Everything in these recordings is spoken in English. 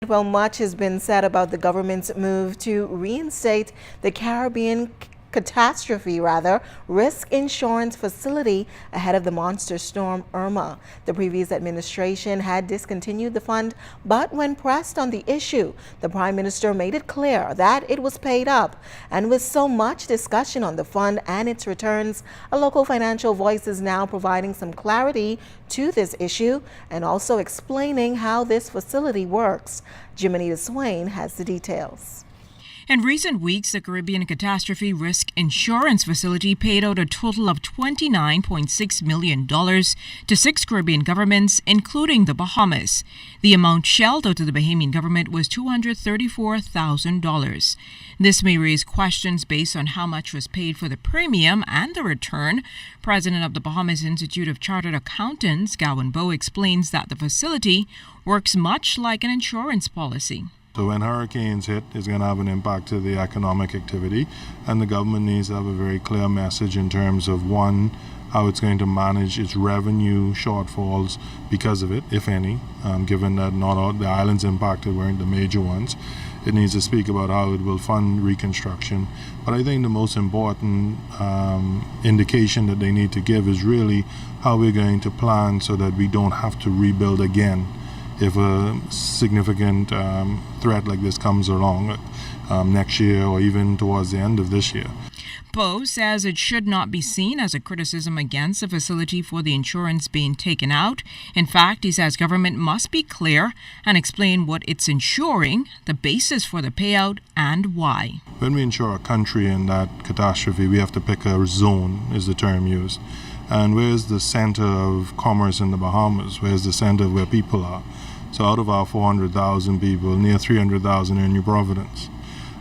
Well, much has been said about the government's move to reinstate the Caribbean catastrophe risk insurance facility ahead of the monster storm Irma. The previous administration had discontinued the fund, but when pressed on the issue, the Prime Minister made it clear that it was paid up. And with so much discussion on the fund and its returns, a local financial voice is now providing some clarity to this issue and also explaining how this facility works. Jiminy Swain has the details. In recent weeks, the Caribbean Catastrophe Risk Insurance Facility paid out a total of $29.6 million to 6 Caribbean governments, including the Bahamas. The amount shelled out to the Bahamian government was $234,000. This may raise questions based on how much was paid for the premium and the return. President of the Bahamas Institute of Chartered Accountants, Gowan Bowe, explains that the facility works much like an insurance policy. So when hurricanes hit, it's going to have an impact to the economic activity, and the government needs to have a very clear message in terms of, one, how it's going to manage its revenue shortfalls because of it, if any, given that not all the islands impacted weren't the major ones. It needs to speak about how it will fund reconstruction. But I think the most important indication that they need to give is really how we're going to plan so that we don't have to rebuild again if a significant threat like this comes along next year or even towards the end of this year. Bowe says it should not be seen as a criticism against the facility for the insurance being taken out. In fact, he says government must be clear and explain what it's insuring, the basis for the payout, and why. When we insure a country in that catastrophe, we have to pick a zone, is the term used. And where's the center of commerce in the Bahamas? Where's the center of where people are? So out of our 400,000 people, near 300,000 are in New Providence.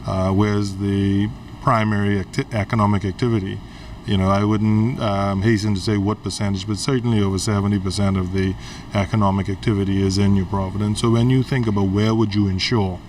Where's the primary economic activity? You know, I wouldn't hasten to say what percentage, but certainly over 70% of the economic activity is in New Providence. So when you think about where would you insure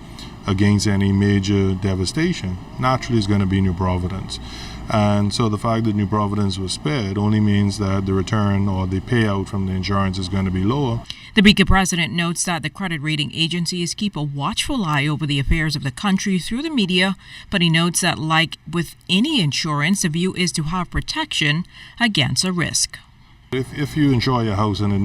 against any major devastation, naturally it's going to be New Providence. And so the fact that New Providence was spared only means that the return or the payout from the insurance is going to be lower. The B.I.C.A president notes that the credit rating agencies keep a watchful eye over the affairs of the country through the media, but he notes that like with any insurance, the view is to have protection against a risk. If you insure your house and it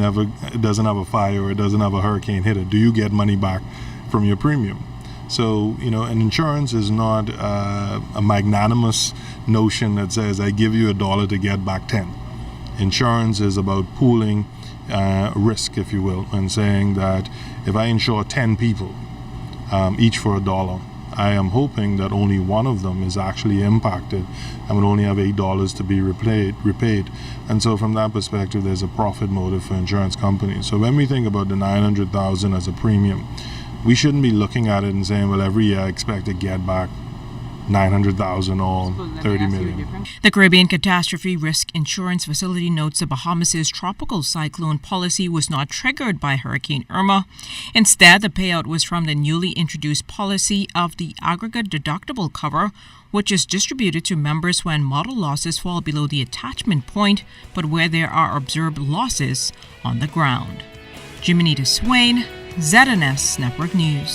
doesn't have a fire or it doesn't have a hurricane hit it, do you get money back from your premium? So, you know, an insurance is not a magnanimous notion that says, I give you $1 to get back 10. Insurance is about pooling risk, if you will, and saying that if I insure 10 people, each for $1, I am hoping that only one of them is actually impacted and would only have $8 to be repaid. And so from that perspective, there's a profit motive for insurance companies. So when we think about the $900,000 as a premium, we shouldn't be looking at it and saying, well, every year I expect to get back $900,000 or $30 million. The Caribbean Catastrophe Risk Insurance Facility notes the Bahamas' tropical cyclone policy was not triggered by Hurricane Irma. Instead, the payout was from the newly introduced policy of the aggregate deductible cover, which is distributed to members when model losses fall below the attachment point, but where there are observed losses on the ground. Jiminy Swain, ZNS Network News.